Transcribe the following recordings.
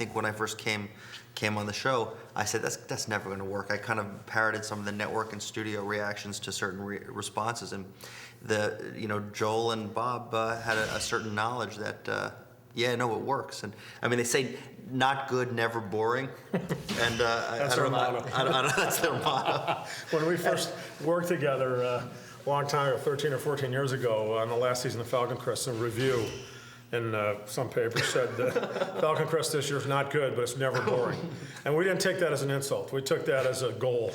think when I first came on the show, I said that's never going to work. I kind of parroted some of the network and studio reactions to certain responses, and Joel and Bob had a certain knowledge that it works. And I mean, they say not good, never boring, and That's their motto. I don't know. That's their motto. When we first worked together a long time ago, 13 or 14 years ago, on the last season of Falcon Crest, a review in some paper said that Falcon Crest this year is not good, but it's never boring. And we didn't take that as an insult. We took that as a goal.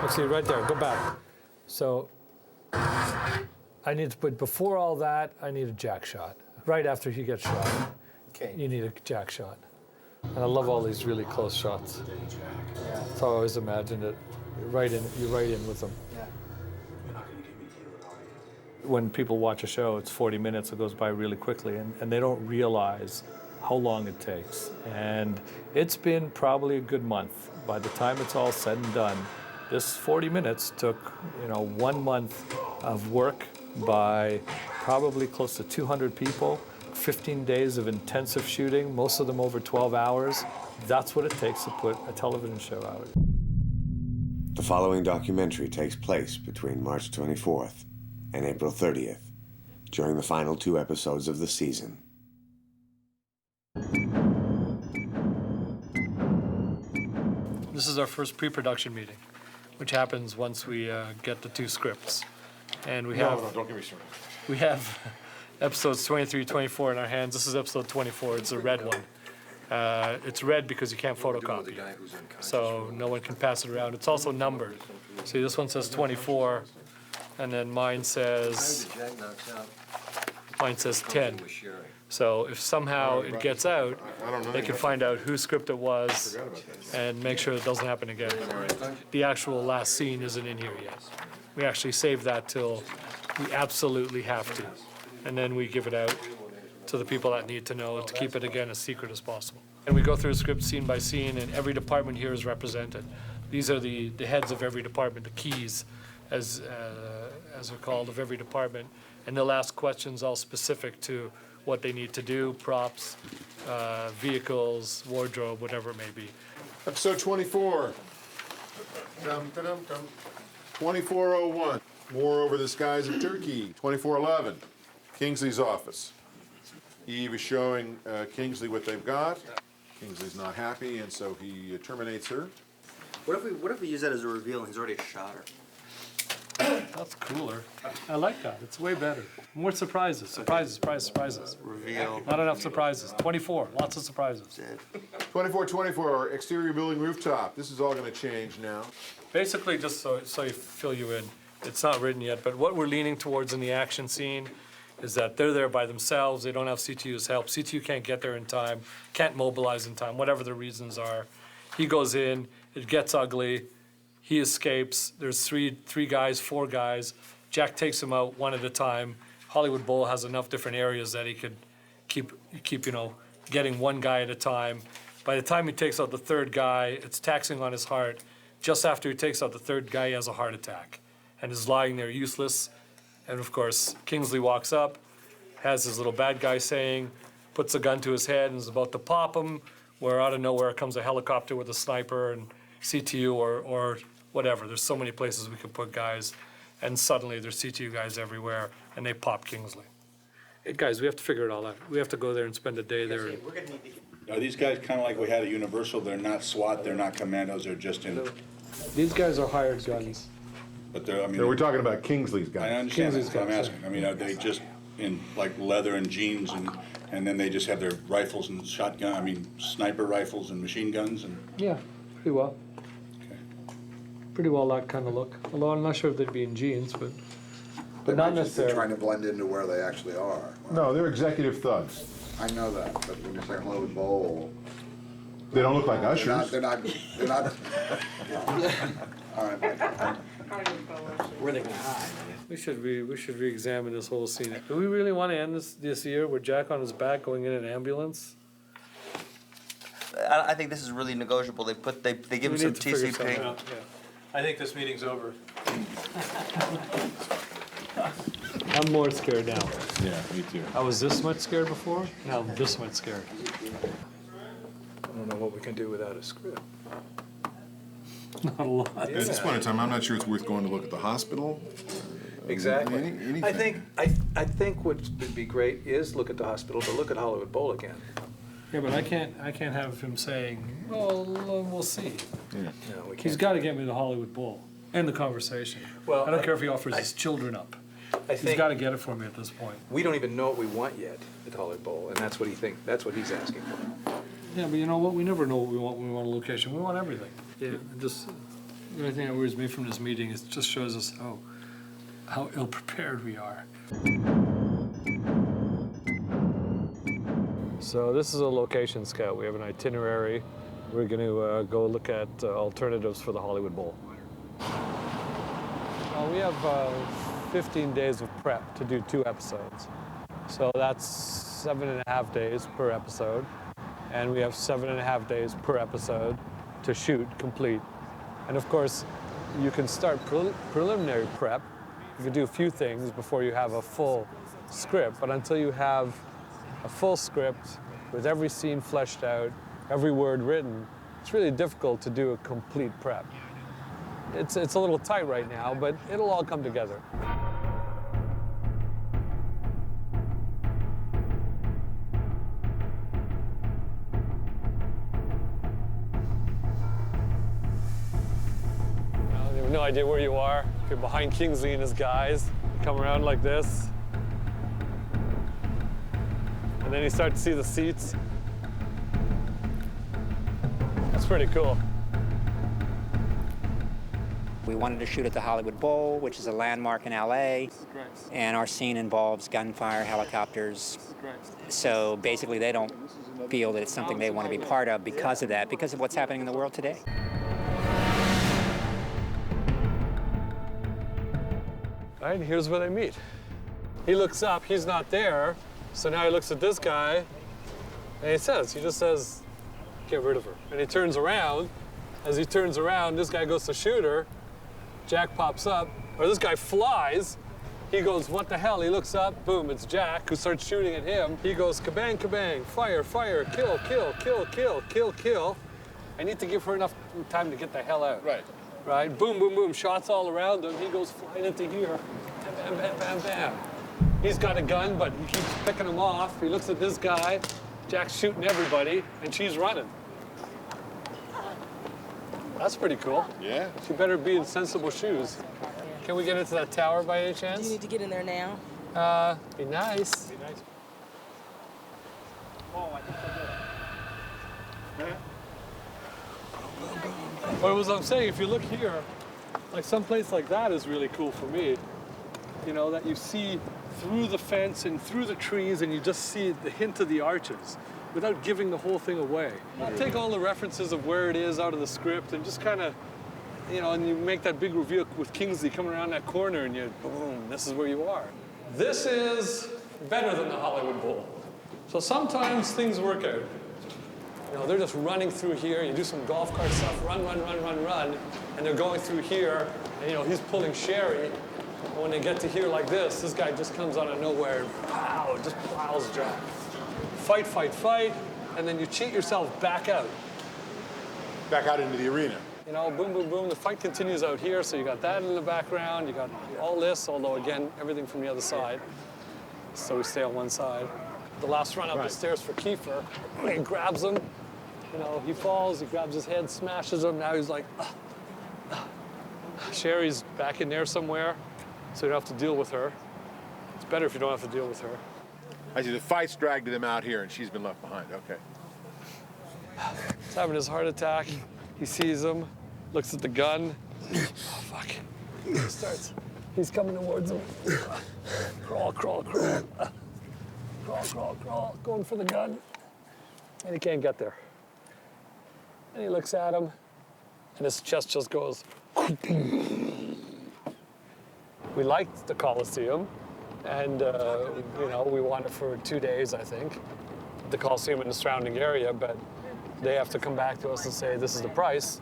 Let's see, right there, go back. So I need to put, before all that, I need a jack shot. Right after he gets shot, you need a jack shot. And I love all these really close shots. That's how I always imagined it. You're right in with them. When people watch a show, it's 40 minutes, it goes by really quickly, and they don't realize how long it takes. And it's been probably a good month. By the time it's all said and done, this 40 minutes took, 1 month of work by probably close to 200 people, 15 days of intensive shooting, most of them over 12 hours. That's what it takes to put a television show out. The following documentary takes place between March 24th and April 30th, during the final 2 episodes of the season. This is our first pre-production meeting, which happens once we get the 2 scripts. And we have, don't get me started. we have episodes 23, 24 in our hands. This is episode 24, it's a red one. It's red because you can't photocopy it, so no one can pass it around. It's also numbered. See, this one says 24, and then mine says 10. So if somehow it gets out, they can find out whose script it was and make sure it doesn't happen again. The actual last scene isn't in here yet. We actually save that till we absolutely have to, and then we give it out to the people that need to know to keep it, again, as secret as possible. And we go through a script scene by scene, and every department here is represented. These are the heads of every department, the keys, as they're called, of every department. And they'll ask questions all specific to what they need to do, props, vehicles, wardrobe, whatever it may be. Episode 24. Dum, dum, dum. 2401. War over the skies of Turkey. 2411. Kingsley's office. Eve is showing Kingsley what they've got. Kingsley's not happy, and so he terminates her. What if we use that as a reveal and he's already shot her? That's cooler. I like that. It's way better. More surprises. Surprises. Reveal. Not enough surprises. 24. Lots of surprises. 2424. Exterior building rooftop. This is all going to change now. Basically, just so you fill you in, it's not written yet, but what we're leaning towards in the action scene is that they're there by themselves. They don't have CTU's help. CTU can't get there in time, can't mobilize in time, whatever the reasons are. He goes in. It gets ugly. He escapes. There's three guys, 4 guys. Jack takes him out one at a time. Hollywood Bowl has enough different areas that he could keep getting one guy at a time. By the time he takes out the 3rd guy, it's taxing on his heart. Just after he takes out the 3rd guy, he has a heart attack and is lying there useless. And of course, Kingsley walks up, has his little bad guy saying, puts a gun to his head and is about to pop him, where out of nowhere comes a helicopter with a sniper and CTU or whatever. There's so many places we could put guys, and suddenly there's CTU guys everywhere, and they pop Kingsley. Hey, guys, we have to figure it all out. We have to go there and spend a day there. Are these guys kind of like we had at Universal? They're not SWAT, they're not commandos, they're just in. These guys are hired guns. But they're, I mean. So we're talking about Kingsley's I guys. understand, Kingsley's that's what I'm guys, asking. I mean, are they just in like leather and jeans and then they just have their rifles and sniper rifles and machine guns and? Yeah, pretty well. Okay. Pretty well that kind of look. Although I'm not sure if they'd be in jeans, but They not might just be necessarily. trying to blend into where they actually are. No, they're executive thugs. I know that, but when you say Hollywood Bowl, They don't look like ushers. they're not. All right, Mike. Where they gonna hide? We should re-examine this whole scene. Do we really want to end this year with Jack on his back going in an ambulance? I think this is really negotiable. They give him We some need to figure TCP. something out, yeah. I think this meeting's over. I'm more scared now. Yeah, me too. I was this much scared before, now I'm this much scared. I don't know what we can do without a script. Not a lot. At this point in time, I'm not sure it's worth going to look at the hospital. Exactly. Anything. I think what would be great is look at the hospital, but look at Hollywood Bowl again. Yeah, but I can't have him saying, well, we'll see. No, we He's can't. got to get me the Hollywood Bowl and the conversation. Well, I don't care if he offers his children up. I He's think got to get it for me at this point. we don't even know what we want yet at the Hollywood Bowl, and that's what he's asking for. Yeah, but you know what? We never know what we want when we want a location. We want everything. Yeah, just, the only thing that worries me from this meeting is it just shows us how ill-prepared we are. So this is a location scout. We have an itinerary. We're going to go look at alternatives for the Hollywood Bowl. We have 15 days of prep to do 2 episodes. So that's 7.5 days per episode. And we have 7.5 days per episode to shoot complete. And of course, you can start preliminary prep. You can do a few things before you have a full script, but until you have a full script with every scene fleshed out, every word written, it's really difficult to do a complete prep. It's a little tight right now, but it'll all come together. You have no idea where you are. If you're behind Kingsley and his guys, you come around like this. And then you start to see the seats. That's pretty cool. We wanted to shoot at the Hollywood Bowl, which is a landmark in LA, and our scene involves gunfire, helicopters. So basically they don't feel that it's something they want to be part of because of that, because of what's happening in the world today. All right, here's where they meet. He looks up, he's not there, so now he looks at this guy, and he just says, get rid of her. And he turns around. As he turns around, this guy goes to shoot her. Jack pops up, or this guy flies. He goes, what the hell? He looks up, boom, it's Jack, who starts shooting at him. He goes, kabang, kabang, fire, fire, kill, kill, kill, kill, kill, kill. I need to give her enough time to get the hell out. Right. Right? Boom, boom, boom, shots all around him. He goes flying into here. Bam, bam, bam, bam, bam. He's got a gun, but he keeps picking them off. He looks at this guy. Jack's shooting everybody, and she's running. That's pretty cool. Yeah. She better be in sensible shoes. Can we get into that tower by any chance? Do you need to get in there now? Be nice. But as I'm saying, if you look here, like some place like that is really cool for me. You know, that you see through the fence and through the trees and you just see the hint of the arches without giving the whole thing away. Take all the references of where it is out of the script and just kind of, you know, and you make that big reveal with Kingsley coming around that corner and you, boom, this is where you are. This is better than the Hollywood Bowl. So sometimes things work out. You know, they're just running through here, you do some golf cart stuff, run, run, run, run, run, and they're going through here, and you know, he's pulling Sherry. And when they get to here like this guy just comes out of nowhere and pow, just plows Jack. Fight, fight, fight, and then you cheat yourself back out. Back out into the arena. You know, boom, boom, boom, the fight continues out here, so you got that in the background, you got all this, although again, everything from the other side. So we stay on one side. The last run up the stairs for Kiefer, he grabs him, you know, he falls, he grabs his head, smashes him, now he's like, Sherry's back in there somewhere, so you don't have to deal with her. It's better if you don't have to deal with her. I see the fight's dragged them out here and she's been left behind. Okay. He's having his heart attack. He sees him, looks at the gun. Oh, fuck. He starts. He's coming towards him. Crawl, crawl, crawl. Crawl, crawl, crawl. Going for the gun. And he can't get there. And he looks at him, and his chest just goes. We liked the Coliseum, and you know, we want it for 2 days, I think. The Coliseum in the surrounding area, but they have to come back to us and say this is the price,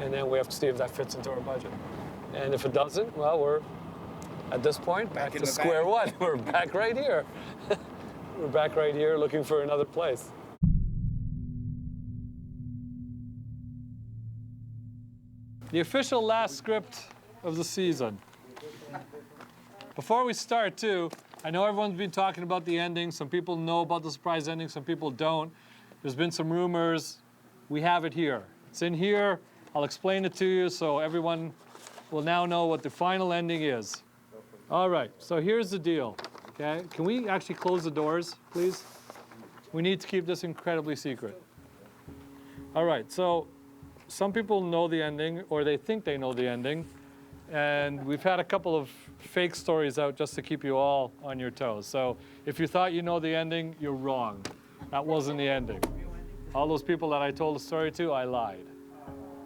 and then we have to see if that fits into our budget. And if it doesn't, well, At this point, back to square one. We're back right here. We're back right here looking for another place. The official last script of the season. Before we start, too, I know everyone's been talking about the ending. Some people know about the surprise ending, some people don't. There's been some rumors. We have it here. It's in here. I'll explain it to you so everyone will now know what the final ending is. All right, so here's the deal, okay? Can we actually close the doors, please? We need to keep this incredibly secret. All right, so some people know the ending, or they think they know the ending, and we've had a couple of fake stories out just to keep you all on your toes. So if you thought you know the ending, you're wrong. That wasn't the ending. All those people that I told the story to, I lied.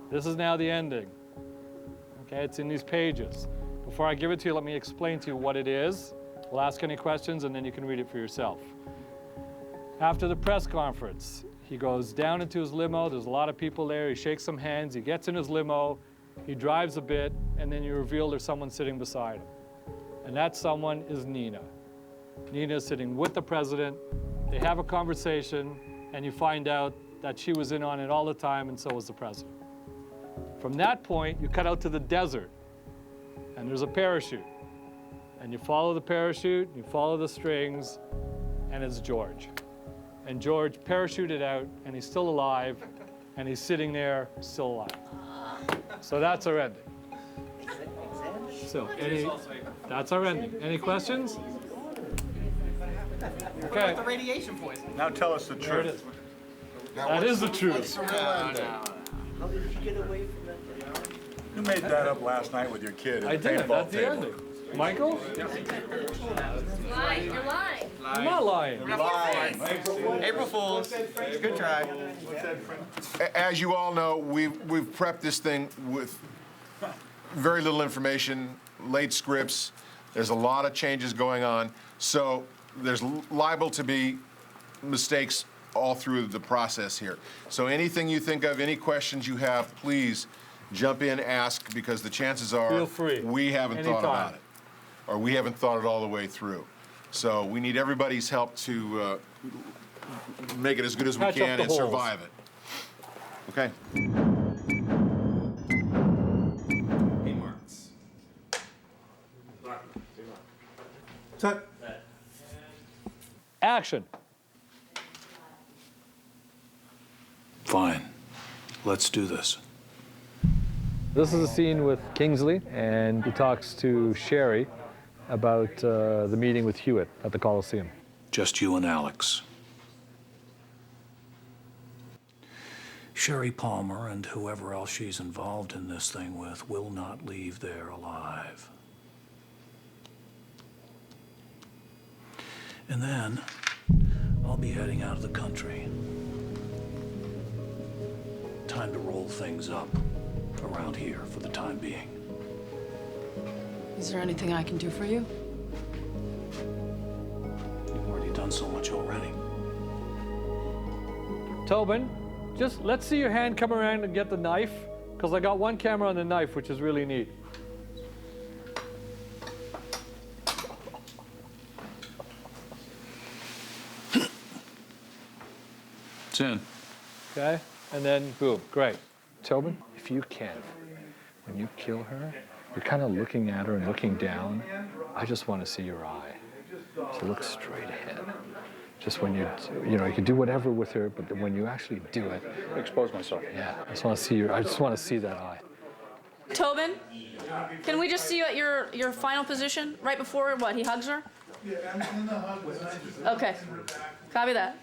This is now the ending. Okay, it's in these pages. Before I give it to you, let me explain to you what it is. We'll ask any questions, and then you can read it for yourself. After the press conference, he goes down into his limo. There's a lot of people there. He shakes some hands. He gets in his limo. He drives a bit, and then you reveal there's someone sitting beside him. And that someone is Nina. Nina is sitting with the president. They have a conversation, and you find out that she was in on it all the time, and so was the president. From that point, you cut out to the desert, and there's a parachute. And you follow the parachute, you follow the strings, and it's George. And George parachuted out, and he's still alive, and he's sitting there, still alive. So that's our ending. So, that's our ending. Any questions? Okay. The radiation poison. Now tell us the There it truth. is. That is the truth. How did you get away from that? You made that up last night with your kid at I the did. paintball That's the table. ending. Michael? Lying. You're lying. I'm not lying. April Fools. Good try. As you all know, we've prepped this thing with very little information, late scripts. There's a lot of changes going on. So there's liable to be mistakes all through the process here. So anything you think of, any questions you have, please jump in, ask, because the chances are Feel free. we haven't thought Anytime. about it, or we haven't thought it all the way through. So we need everybody's help to make it as good as we Patch up can the and holes. survive it. Okay. Action. Fine. Let's do this. This is a scene with Kingsley, and he talks to Sherry about the meeting with Hewitt at the Coliseum. Just you and Alex. Sherry Palmer and whoever else she's involved in this thing with will not leave there alive. And then I'll be heading out of the country. Time to roll things up around here for the time being. Is there anything I can do for you? You've already done so much already. Tobin, just let's see your hand come around and get the knife, because I got one camera on the knife, which is really neat. It's in. Okay? And then, boom, great. Tobin, if you can, when you kill her, you're kind of looking at her and looking down. I just want to see your eye. So look straight ahead. Just when you can do whatever with her, but then when you actually do it, Expose myself. yeah, I just want to see I just want to see that eye. Tobin, can we just see you at your final position right before what he hugs her? Okay, copy that.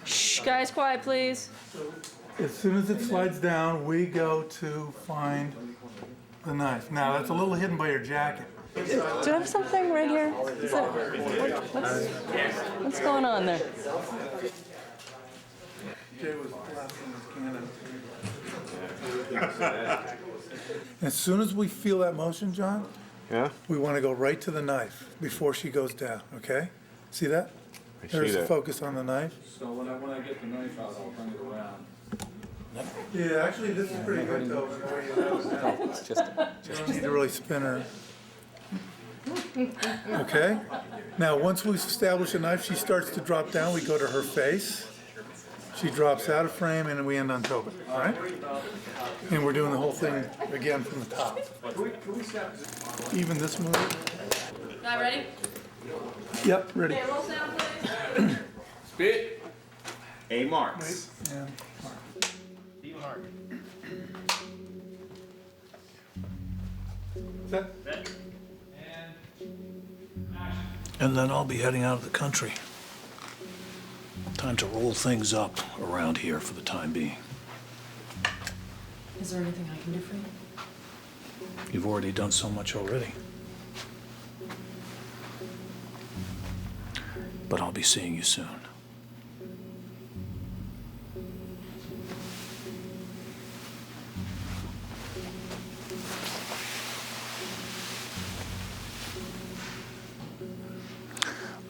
Shh, guys, quiet, please. As soon as it slides down, we go to find the knife. Now, that's a little hidden by your jacket. Do you have something right here? What's going on there? Jay was blasting his cannon. As soon as we feel that motion, John, we want to go right to the knife before she goes down, okay? See that? There's the focus on the knife. So when I get the knife out, I'll bring it around. Yeah, actually, this is pretty good though. the way you have it now. It's just, You don't need to really spin her. Okay? Now, once we've established a knife, she starts to drop down. We go to her face. She drops out of frame, and then we end on Tobin, all right? And we're doing the whole thing again from the top. Even this move. Guy ready? Yep, ready. Okay, roll sound, please. Spit. A marks. And set. And then I'll be heading out of the country. Time to roll things up around here for the time being. Is there anything I can do for you? You've already done so much already. But I'll be seeing you soon.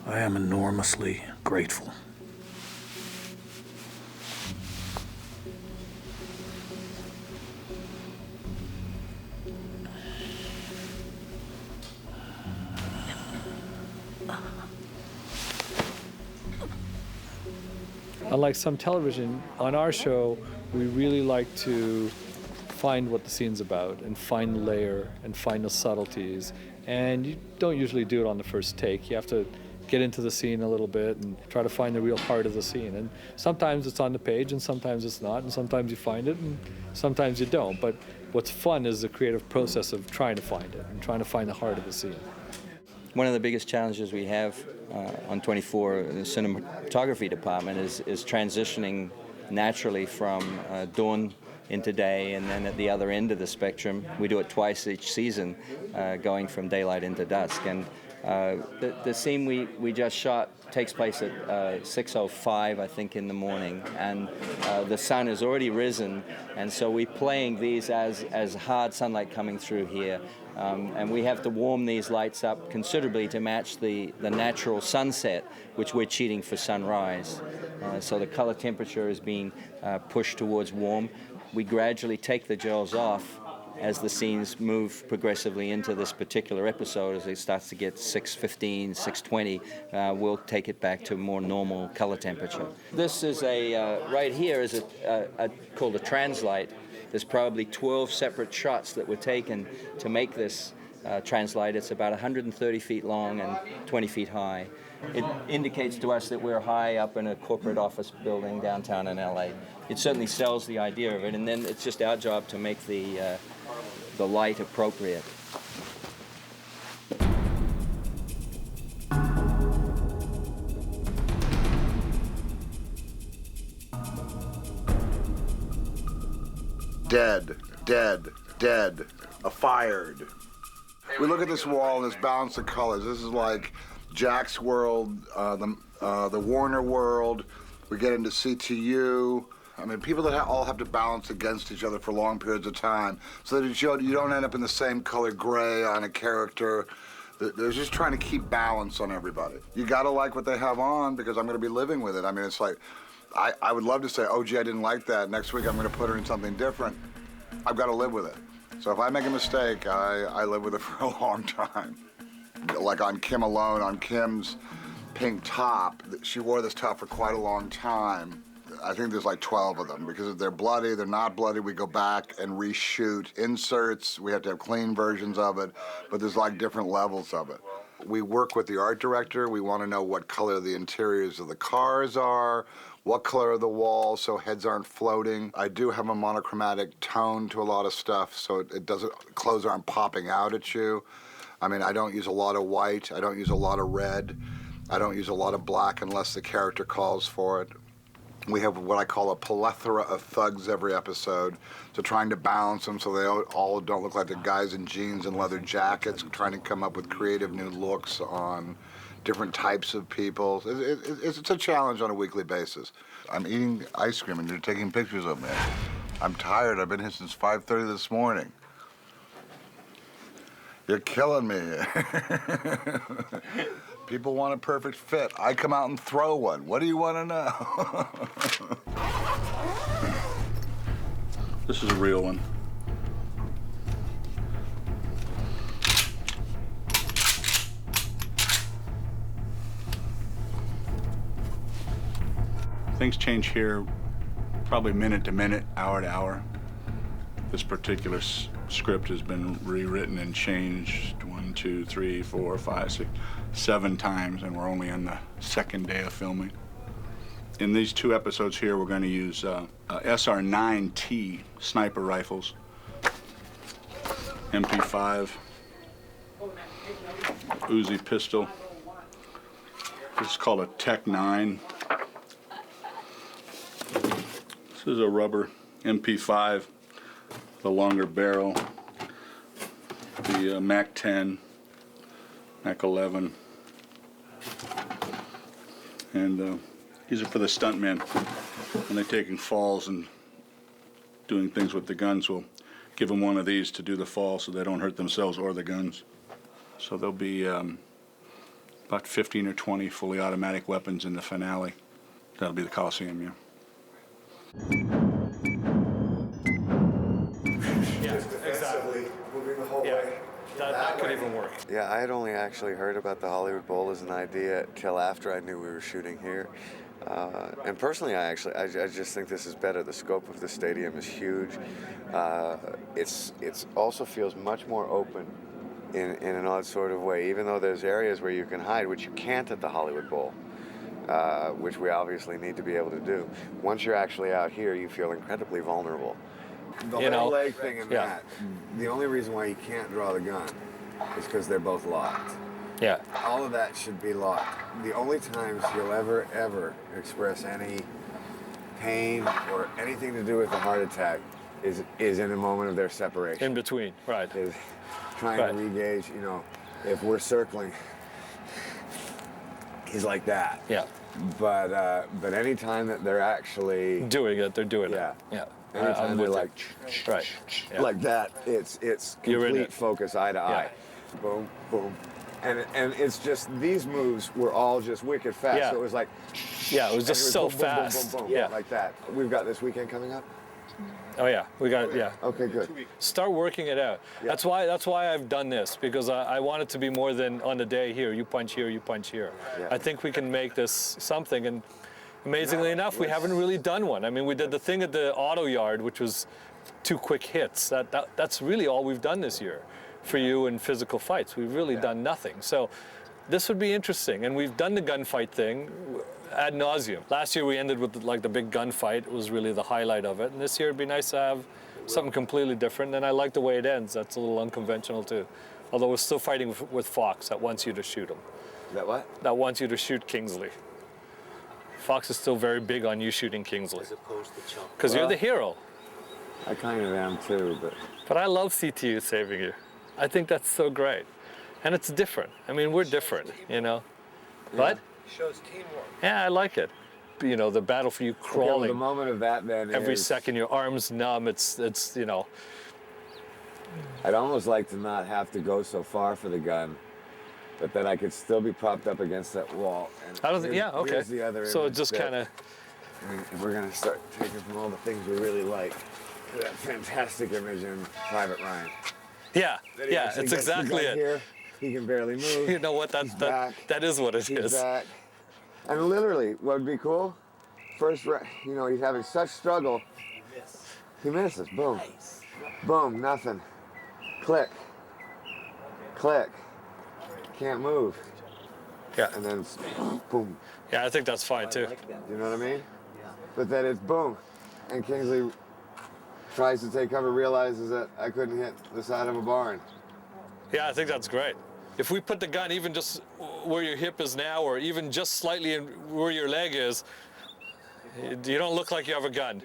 I am enormously grateful. Unlike some television, on our show, we really like to find what the scene's about and find the layer and find the subtleties. And you don't usually do it on the first take. You have to get into the scene a little bit and try to find the real heart of the scene. And sometimes it's on the page and sometimes it's not, and sometimes you find it and sometimes you don't. But what's fun is the creative process of trying to find it and trying to find the heart of the scene. One of the biggest challenges we have on 24, the cinematography department, is transitioning naturally from dawn into day, and then at the other end of the spectrum, we do it twice each season, going from daylight into dusk. And the scene we just shot takes place at 6:05, I think, in the morning, and the sun has already risen, and so we're playing these as hard sunlight coming through here. And we have to warm these lights up considerably to match the natural sunset, which we're cheating for sunrise. So the color temperature is being pushed towards warm. We gradually take the gels off as the scenes move progressively into this particular episode. As it starts to get 6:15, 6:20, we'll take it back to more normal color temperature. This is right here is called a translight. There's probably 12 separate shots that were taken to make this translight. It's about 130 feet long and 20 feet high. It indicates to us that we're high up in a corporate office building downtown in LA. It certainly sells the idea of it, and then it's just our job to make the light appropriate. Dead, dead, dead, fired. We look at this wall and this balance of colors. This is like Jack's world, the Warner world. We get into CTU. I mean, people that all have to balance against each other for long periods of time, so that you don't end up in the same color gray on a character. They're just trying to keep balance on everybody. You gotta like what they have on, because I'm gonna be living with it. I mean, it's like, I would love to say, oh, gee, I didn't like that. Next week I'm gonna put her in something different. I've gotta live with it. So if I make a mistake, I live with it for a long time. Like on Kim alone, on Kim's pink top, she wore this top for quite a long time. I think there's like 12 of them, because if they're bloody, they're not bloody, we go back and reshoot inserts. We have to have clean versions of it, but there's like different levels of it. We work with the art director. We want to know what color the interiors of the cars are, what color are the walls so heads aren't floating. I do have a monochromatic tone to a lot of stuff, so it doesn't, clothes aren't popping out at you. I mean, I don't use a lot of white. I don't use a lot of red. I don't use a lot of black unless the character calls for it. We have what I call a plethora of thugs every episode, so trying to balance them so they all don't look like the guys in jeans and leather jackets, trying to come up with creative new looks on different types of people. It's a challenge on a weekly basis. I'm eating ice cream and you're taking pictures of me. I'm tired. I've been here since 5:30 this morning. You're killing me. People want a perfect fit. I come out and throw one. What do you want to know? This is a real one. Things change here probably minute to minute, hour to hour. This particular script has been rewritten and changed 1, 2, 3, 4, 5, 6, 7 times, and we're only on the second day of filming. In these 2 episodes here, we're going to use SR-9T sniper rifles, MP5, Uzi pistol. This is called a Tech 9. This is a rubber MP5, the longer barrel, the Mac 10, Mac 11, and these are for the stuntmen. When they're taking falls and doing things with the guns, we'll give them one of these to do the fall so they don't hurt themselves or the guns. So there'll be about 15 or 20 fully automatic weapons in the finale. That'll be the Coliseum, yeah. Exactly. Moving the whole way. That could even work. Yeah, I had only actually heard about the Hollywood Bowl as an idea till after I knew we were shooting here. And personally, I just think this is better. The scope of the stadium is huge. It's also feels much more open in an odd sort of way, even though there's areas where you can hide, which you can't at the Hollywood Bowl. Which we obviously need to be able to do. Once you're actually out here, you feel incredibly vulnerable. The whole leg thing in that, the only reason why you can't draw the gun is because they're both locked. Yeah. All of that should be locked. The only times you'll ever express any pain or anything to do with a heart attack is in a moment of their separation. In between, right. Is trying to re-gauge, you know, if we're circling, he's like that. Yeah. But any time that they're actually doing it, they're doing it. Yeah. Anytime they're like, right. like that, it's You're in complete it. focus, eye to eye. Boom, boom. And it's just, these moves were all just wicked fast. Yeah. So it was like, Yeah, it was just so boom, boom, boom, fast. boom, boom, Yeah. like that. We've got this weekend coming up? Oh yeah, we got it. Yeah. Okay, good. Start working it out. Yeah. That's why I've done this, because I want it to be more than on the day here. You punch here, you punch here. Yeah. I think we can make this something, and amazingly enough, we haven't really done one. I mean, we did the thing at the auto yard, which was 2 quick hits. That's really all we've done this year for you in physical fights. We've really done nothing. So this would be interesting, and we've done the gunfight thing ad nauseum. Last year we ended with like the big gunfight. It was really the highlight of it, and this year it'd be nice to have something completely different. And I like the way it ends. That's a little unconventional too. Although we're still fighting with Fox that wants you to shoot him. That what? That wants you to shoot Kingsley. Fox is still very big on you shooting Kingsley. As opposed to Chunk. Because you're the hero. I kind of am too, But I love CTU saving you. I think that's so great. And it's different. I mean, we're different, you know. What? Shows teamwork. Yeah, I like it. You know, the battle for you Okay, crawling. well, the moment of that then Every is, second, your arm's numb. It's you know. I'd almost like to not have to go so far for the gun, but then I could still be propped up against that wall. And I don't think. Yeah, okay. Here's the other So it image just that- kind of. I mean, if we're gonna start taking from all the things we really like, that fantastic image in Private Ryan. Yeah, That he yeah. actually It's gets the exactly gun it. Here, he can barely move. You know what? That is what it He's is. back. And literally, what would be cool? First, you know, he's having such struggle. He misses. Boom. Boom. Nothing. Click. Click. Can't move. Yeah. And then boom. Yeah, I think that's fine too. You know what I mean? But then it's boom. And Kingsley tries to take cover, realizes that I couldn't hit the side of a barn. Yeah, I think that's great. If we put the gun even just where your hip is now, or even just slightly in where your leg is, you don't look like you have a gun.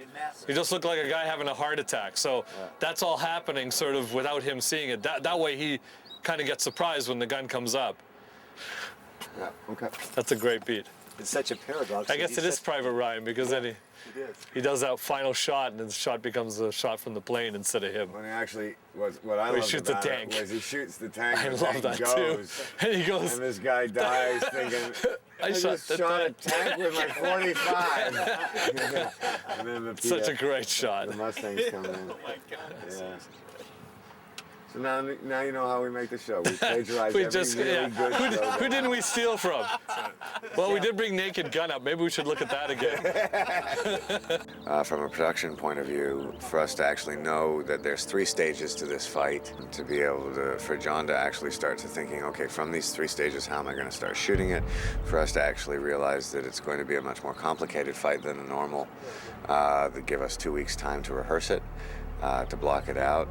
You just look like a guy having a heart attack. So that's all happening sort of without him seeing it. That way he kind of gets surprised when the gun comes up. Yeah, okay. That's a great beat. It's such a paradox. I guess it is Private Ryan, because then he does that final shot, and the shot becomes a shot from the plane instead of him. When he actually, what I Where he loved shoots the about tank. it was he shoots the tank. I and love the that tank too. goes, And he goes. And this guy dies thinking, I just shot a tank with my 45. And then the Such a great shot. The Mustangs come in. Oh my God. Yeah. So now you know how we make the show. We plagiarize We every just, really yeah. good show. Who didn't we steal from? Well, we did bring Naked Gun up. Maybe we should look at that again. From a production point of view, for us to actually know that there's 3 stages to this fight, to be able to, for John to actually start to thinking, okay, from these 3 stages, how am I going to start shooting it? For us to actually realize that it's going to be a much more complicated fight than a normal, that give us 2 weeks time to rehearse it. To block it out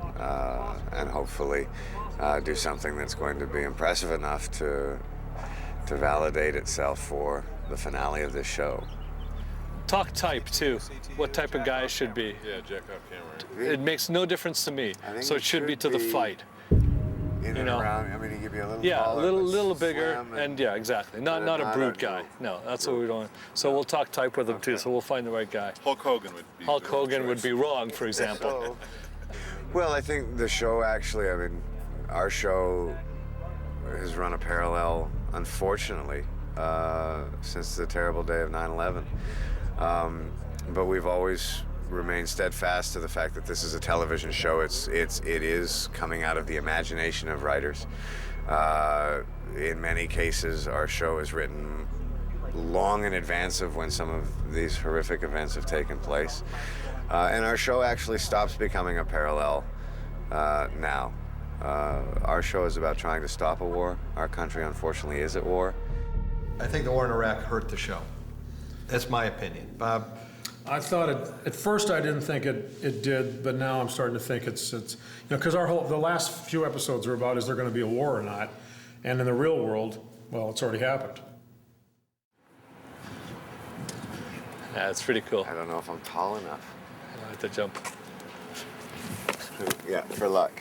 and hopefully do something that's going to be impressive enough to validate itself for the finale of this show. Talk type, too. What type of guy it should be. Yeah, jack off camera. It makes no difference to me. So it should be to the fight. In and around, I mean, he give you a little Yeah, a taller, little but bigger, slim and yeah, exactly. Not a brute guy. No, that's what we don't. So we'll talk type with him too. So we'll find the right guy. Hulk Hogan would be. Hulk Hogan would be wrong, for example. Well, I think the show actually, I mean, our show has run a parallel, unfortunately, since the terrible day of 9/11. But we've always remained steadfast to the fact that this is a television show. It is coming out of the imagination of writers. In many cases, our show is written long in advance of when some of these horrific events have taken place. And our show actually stops becoming a parallel now. Our show is about trying to stop a war. Our country, unfortunately, is at war. I think the war in Iraq hurt the show. That's my opinion. Bob? I thought at first I didn't think it did, but now I'm starting to think it's you know, because the last few episodes are about is there going to be a war or not, and in the real world, well, it's already happened. Yeah, it's pretty cool. I don't know if I'm tall enough. I like to jump. Yeah, for luck.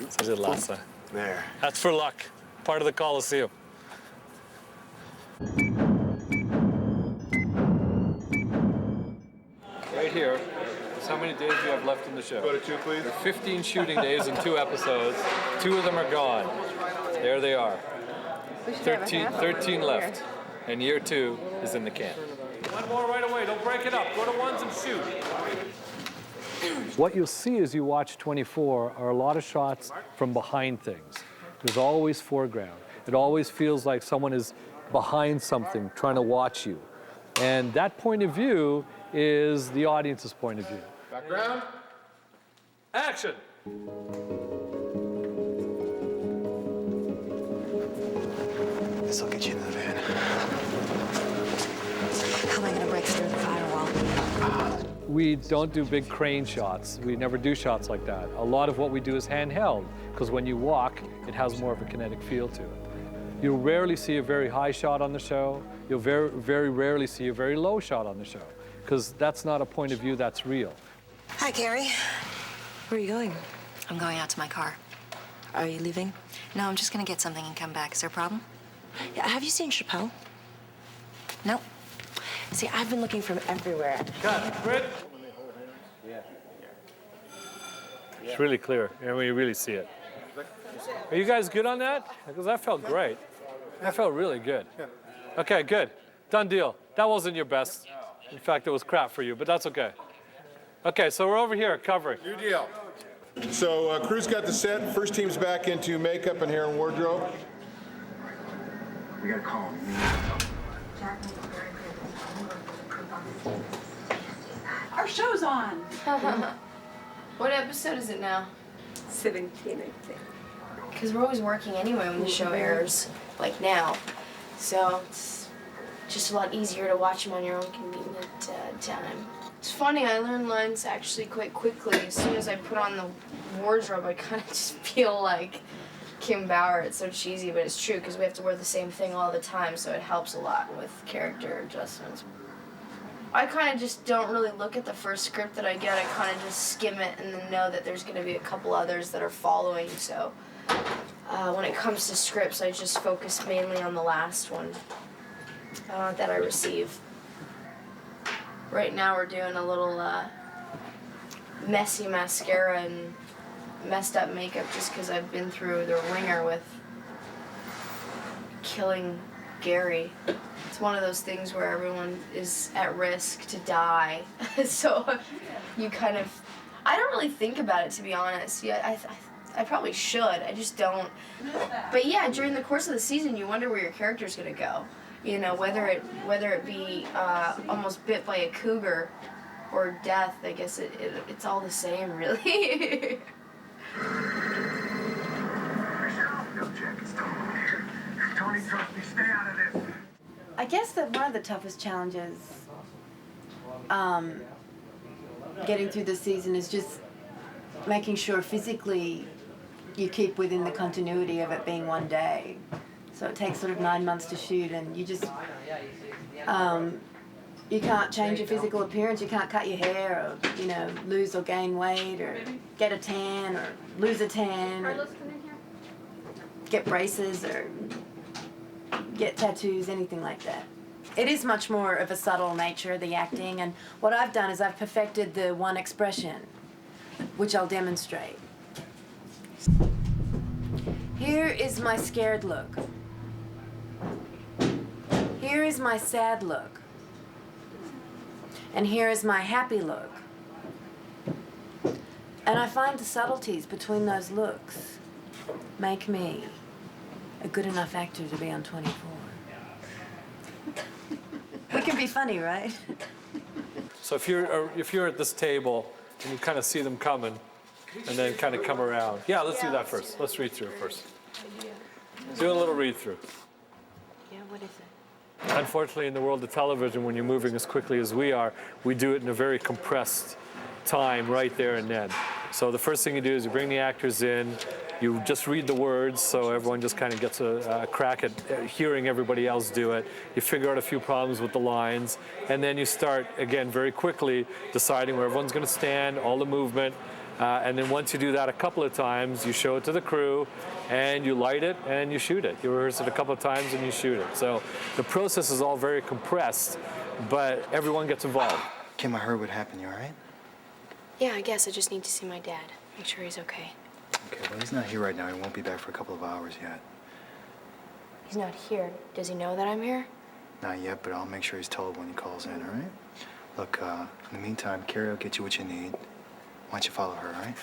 So did last time. There. That's for luck. Part of the Coliseum. Right here is how many days you have left in the show. Go to 2, please. There are 15 shooting days and 2 episodes. 2 of them are gone. There they are. 13 left. And year 2 is in the can. One more right away. Don't break it up. Go to ones and shoot. What you'll see as you watch 24 are a lot of shots from behind things. There's always foreground. It always feels like someone is behind something trying to watch you. And that point of view is the audience's point of view. Background. Action! This will get you in the van. How am I going to break through the firewall? We don't do big crane shots. We never do shots like that. A lot of what we do is handheld, because when you walk, it has more of a kinetic feel to it. You'll rarely see a very high shot on the show. You'll very, very rarely see a very low shot on the show, because that's not a point of view that's real. Hi, Carrie. Where are you going? I'm going out to my car. Are you leaving? No, I'm just going to get something and come back. Is there a problem? Yeah, have you seen Chappelle? No. See, I've been looking for him everywhere. Cut. Grid. It's really clear, and we really see it. Are you guys good on that? Because that felt great. That felt really good. Okay, good. Done deal. That wasn't your best. In fact, it was crap for you, but that's okay. Okay, so we're over here covering. New deal. So crew's got the set. First team's back into makeup and hair and wardrobe. We got to call him. Our show's on. What episode is it now? 17, I think. Because we're always working anyway when the show airs, like now. So it's just a lot easier to watch them on your own convenient time. It's funny, I learn lines actually quite quickly. As soon as I put on the wardrobe, I kind of just feel like Kim Bauer. It's so cheesy, but it's true because we have to wear the same thing all the time, so it helps a lot with character adjustments. I kind of just don't really look at the first script that I get. I kind of just skim it and then know that there's going to be a couple others that are following. So when it comes to scripts, I just focus mainly on the last one that I receive. Right now we're doing a little messy mascara and messed up makeup just because I've been through the ringer with killing scary. It's one of those things where everyone is at risk to die. So you kind of, I don't really think about it, to be honest. Yeah, I probably should. I just don't. But yeah, during the course of the season, you wonder where your character's gonna go. You know, whether it be almost bit by a cougar or death. I guess it's all the same, really. Tony, trust me, stay out of this. I guess that one of the toughest challenges getting through the season is just making sure physically you keep within the continuity of it being one day. So it takes sort of 9 months to shoot, and you just you can't change your physical appearance. You can't cut your hair, or lose or gain weight, or get a tan, or lose a tan, or get braces, or get tattoos, anything like that. It is much more of a subtle nature, the acting, and what I've done is I've perfected the one expression, which I'll demonstrate. Here is my scared look. Here is my sad look. And here is my happy look. And I find the subtleties between those looks make me a good enough actor to be on 24. We can be funny, right? So if you're at this table and you kind of see them coming, and then kind of come around. Yeah, let's do that first. Let's read through it first. Do a little read through. Yeah, what is it? Unfortunately, in the world of television, when you're moving as quickly as we are, we do it in a very compressed time right there and then. So the first thing you do is you bring the actors in, you just read the words so everyone just kind of gets a crack at hearing everybody else do it. You figure out a few problems with the lines, and then you start, again, very quickly deciding where everyone's going to stand, all the movement. And then once you do that a couple of times, you show it to the crew, and you light it, and you shoot it. You rehearse it a couple of times, and you shoot it. So the process is all very compressed, but everyone gets involved. Kim, I heard what happened. You all right? Yeah, I guess I just need to see my dad. Make sure he's okay. Okay, well, he's not here right now. He won't be back for a couple of hours yet. He's not here. Does he know that I'm here? Not yet, but I'll make sure he's told when he calls in, all right? Look, in the meantime, Carrie will get you what you need. Why don't you follow her, all right?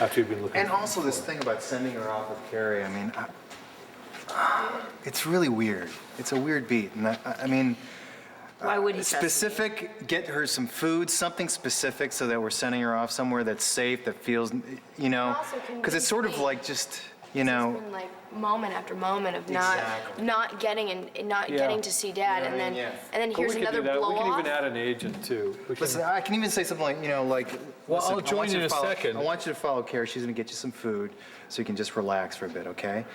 After you've been looking. And also this thing about sending her off with Carrie, I mean, it's really weird. It's a weird beat. And I mean, Why would he specific, get her some food, something specific so that we're sending her off somewhere that's safe, that feels, because it's sort of like just, It's been like moment after moment of not getting getting to see dad, and then here's another blow We can off. even add an agent too. Listen, I can even say something like, Well, listen, I'll join you in a second. I want you to follow Carrie. She's gonna get you some food so you can just relax for a bit, okay?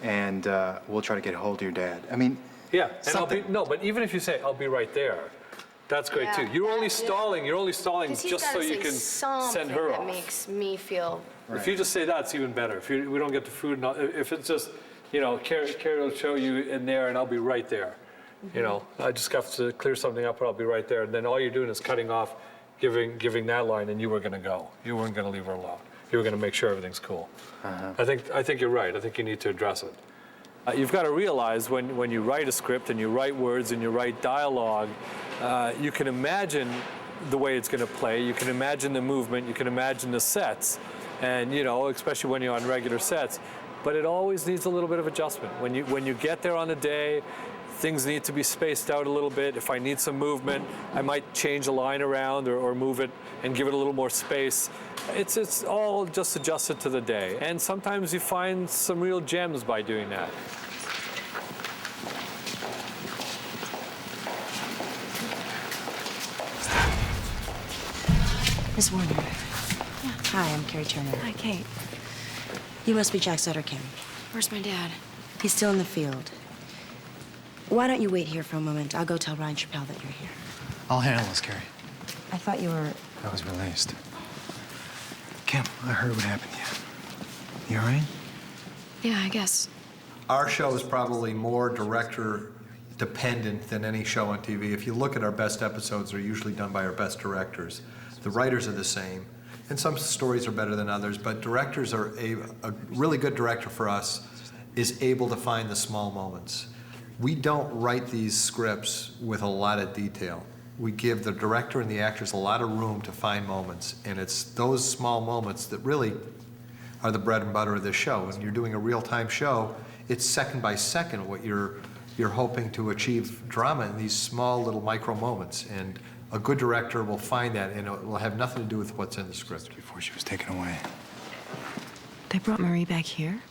And we'll try to get a hold of your dad. I mean, yeah, and but even if you say, I'll be right there, that's great too. You're only stalling just so you can send her that off. makes me feel. If you just say that, it's even better. If we don't get the food, if it's just, Carrie will show you in there and I'll be right there. I just have to clear something up, but I'll be right there. And then all you're doing is cutting off, giving that line, and you were gonna go. You weren't gonna leave her alone. You were gonna make sure everything's cool. I think you're right. I think you need to address it. You've got to realize when you write a script and you write words and you write dialogue, you can imagine the way it's going to play. You can imagine the movement. You can imagine the sets, and especially when you're on regular sets. But it always needs a little bit of adjustment. When you get there on the day, things need to be spaced out a little bit. If I need some movement, I might change a line around or move it and give it a little more space. It's all just adjusted to the day. And sometimes you find some real gems by doing that. Miss Warner. Hi, I'm Carrie Turner. Hi, Kate. You must be Jack Sutter, Kim. Where's my dad? He's still in the field. Why don't you wait here for a moment? I'll go tell Ryan Chappelle that you're here. I'll handle this, Carrie. I thought you were... I was released. Kim, I heard what happened to you. You all right? Yeah, I guess. Our show is probably more director dependent than any show on TV. If you look at our best episodes, they're usually done by our best directors. The writers are the same, and some stories are better than others, but directors are a really good director for us is able to find the small moments. We don't write these scripts with a lot of detail. We give the director and the actors a lot of room to find moments, and it's those small moments that really are the bread and butter of this show. When you're doing a real-time show, it's second by second what you're hoping to achieve drama in these small little micro moments. And a good director will find that, and it will have nothing to do with what's in the script. Before she was taken away. They brought Marie back here?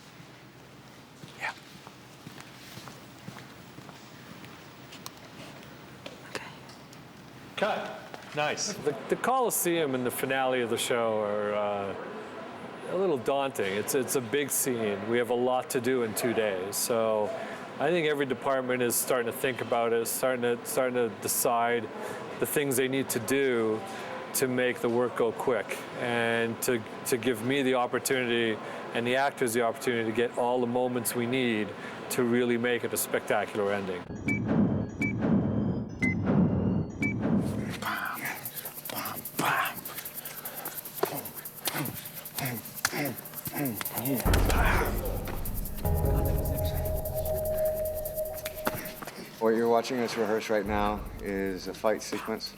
Cut. Nice. The Coliseum and the finale of the show are a little daunting. It's a big scene. We have a lot to do in 2 days. So I think every department is starting to think about it, starting to decide the things they need to do to make the work go quick, and to give me the opportunity and the actors the opportunity to get all the moments we need to really make it a spectacular ending. What you're watching us rehearse right now is a fight sequence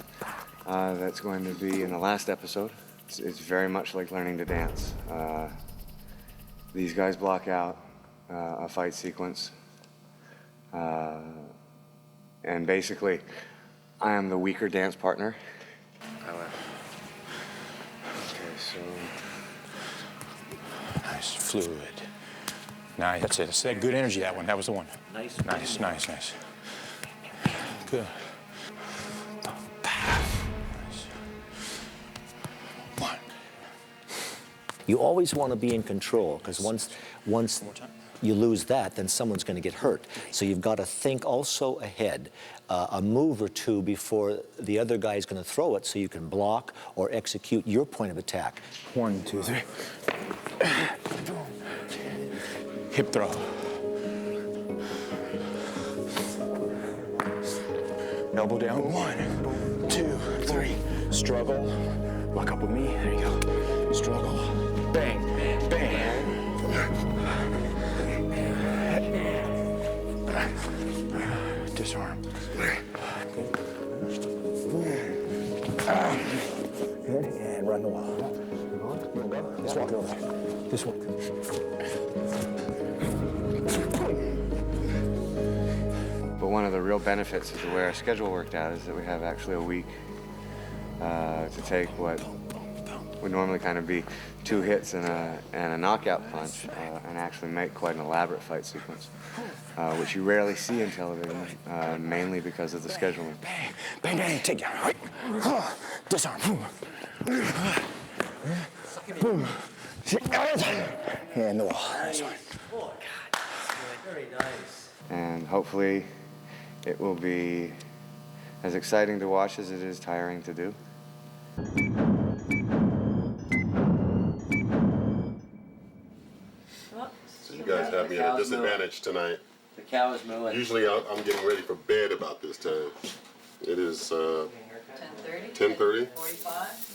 that's going to be in the last episode. It's very much like learning to dance. These guys block out a fight sequence. And basically, I am the weaker dance partner. Okay, so... Nice, fluid. Nice, that's it. It's that good energy, that one. That was the one. Nice. Nice, nice, nice. Good. You always want to be in control, because once you lose that, then someone's going to get hurt. So you've got to think also ahead, a move or two before the other guy is going to throw it, so you can block or execute your point of attack. 1, 2, 3. Hip throw. Elbow down. 1, 2, 3. Struggle. Lock up with me. There you go. Struggle. Bang. Bang. Disarm. And run the wall. Let's walk over there. This one. But one of the real benefits of the way our schedule worked out is that we have actually a week to take what would normally kind of be 2 hits and a knockout punch and actually make quite an elaborate fight sequence, which you rarely see in television, mainly because of the scheduling. Bang, bang, bang, take down. Disarm. Boom. And the wall. Nice one. Oh, God. Very nice. And hopefully it will be as exciting to watch as it is tiring to do. So you guys have me at a disadvantage tonight. The cow is mooing. Usually I'm getting ready for bed about this time. It is 10:30. 10:30. 45.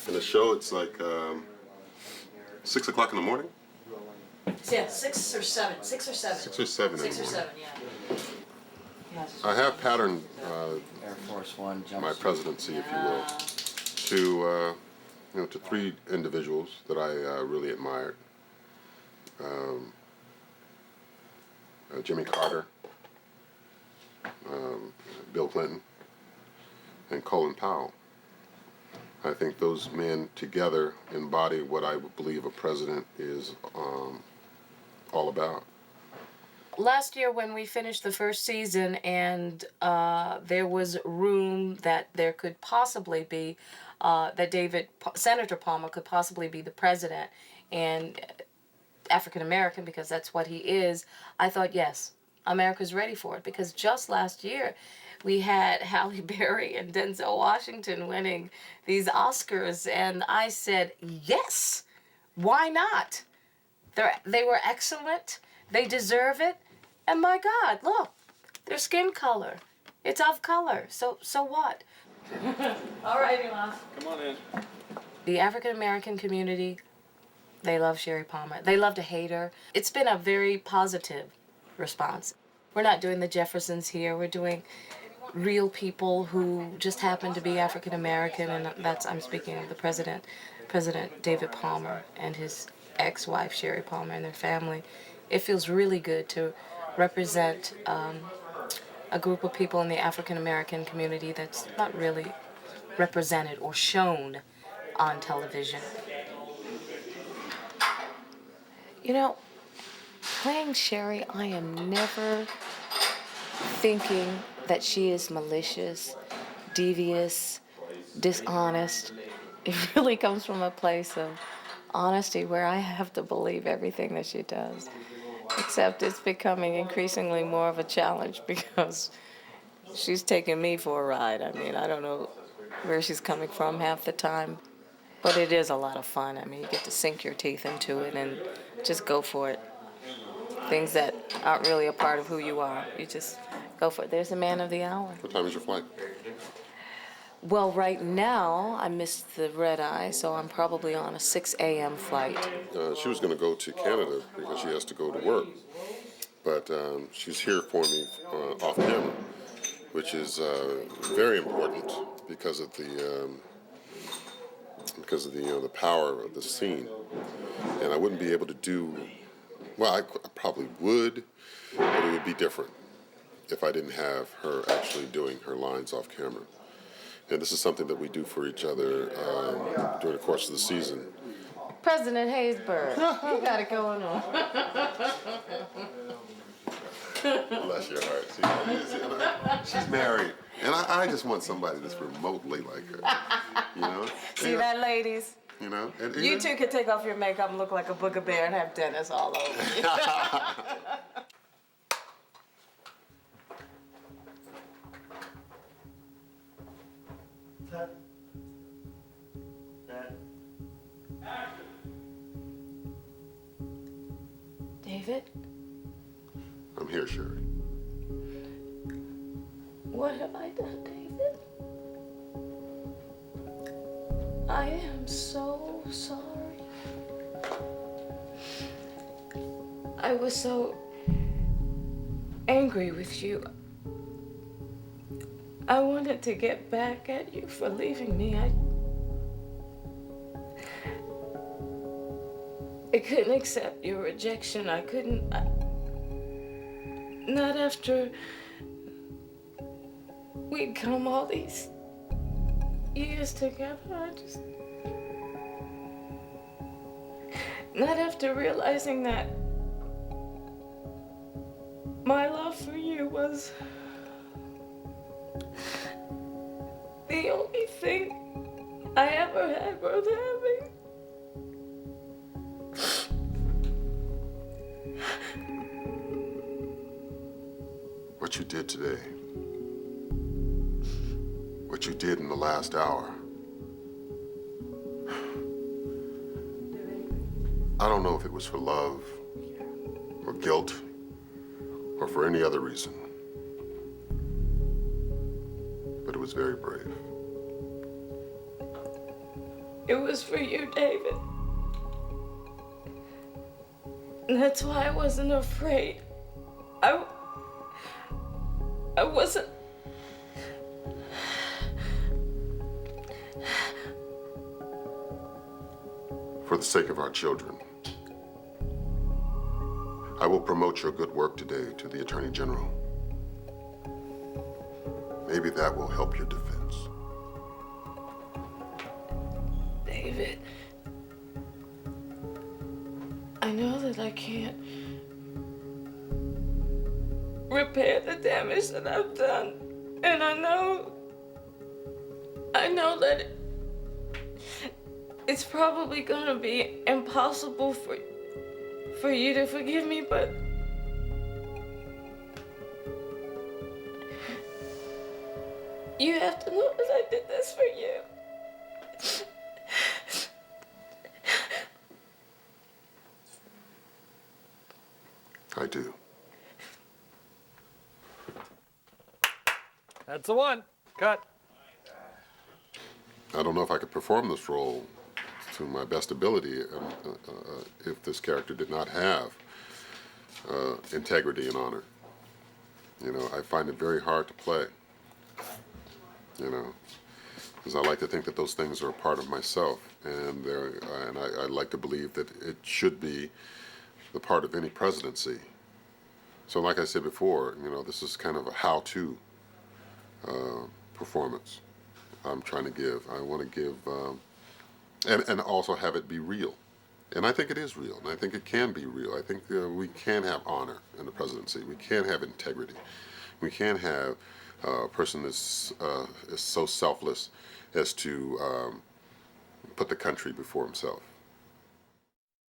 And the show, it's like 6 o'clock in the morning. Yeah, 6 or 7. 6 or 7. 6 or 7 in the 6 or morning. 7, yeah. I have patterned Air Force One my presidency, if you will, to 3 individuals that I really admired. Jimmy Carter, Bill Clinton, and Colin Powell. I think those men together embody what I believe a president is all about. Last year when we finished the first season and there was room that there could possibly be, that Senator Palmer could possibly be the president and African American, because that's what he is, I thought, yes, America's ready for it. Because just last year we had Halle Berry and Denzel Washington winning these Oscars, and I said, yes, why not? They were excellent, they deserve it, and my God, look, their skin color, it's of color, so what? All right, Milan. Come on in. The African American community, they love Sherry Palmer. They love to hate her. It's been a very positive response. We're not doing the Jeffersons here. We're doing real people who just happen to be African American, and I'm speaking of the President David Palmer and his ex-wife Sherry Palmer and their family. It feels really good to represent a group of people in the African American community that's not really represented or shown on television. You know, playing Sherry, I am never thinking that she is malicious, devious, dishonest. It really comes from a place of honesty where I have to believe everything that she does. Except it's becoming increasingly more of a challenge because she's taking me for a ride. I mean, I don't know where she's coming from half the time, but it is a lot of fun. I mean, you get to sink your teeth into it and just go for it. Things that aren't really a part of who you are. You just go for it. There's the man of the hour. What time is your flight? Well, right now, I missed the red eye, so I'm probably on a 6 a.m. flight. She was going to go to Canada because she has to go to work. But she's here for me off camera, which is very important because of the the power of the scene. And I wouldn't be able to do, well, I probably would, but it would be different if I didn't have her actually doing her lines off camera. And this is something that we do for each other during the course of the season. President Haysbert, you got it going on. Bless your heart. She's married. And I just want somebody that's remotely like her. You know? See that, ladies? You know? And You two could take off your makeup and look like a booger bear and have Dennis all over you. David, I'm here, Sherry. what have I done, David? I am so sorry. I was so angry with you. I wanted to get back at you for leaving me. I couldn't accept your rejection. I couldn't. Not after we'd come all these years together. Not after realizing that my love for you was the only thing I ever had worth having. What you did today, what you did in the last hour, I don't know if it was for love or guilt or for any other reason, but it was very brave. It was for you, David. And that's why I wasn't afraid. I wasn't. For the sake of our children, I will promote your good work today to the Attorney General. Maybe that will help your defense. David, I know that I can't repair the damage that I've done. And I know that it's probably gonna be impossible for you to forgive me, but you have to know that I did this for you. I do. That's the one. Cut. I don't know if I could perform this role to my best ability if this character did not have integrity and honor. You know, I find it very hard to play. You know, because I like to think that those things are a part of myself, and I like to believe that it should be the part of any presidency. So, like I said before, you know, this is kind of a how-to performance I'm trying to give. I want to give, and also have it be real. And I think it is real, and I think it can be real. I think we can have honor in the presidency. We can have integrity. We can have a person that's is so selfless as to put the country before himself.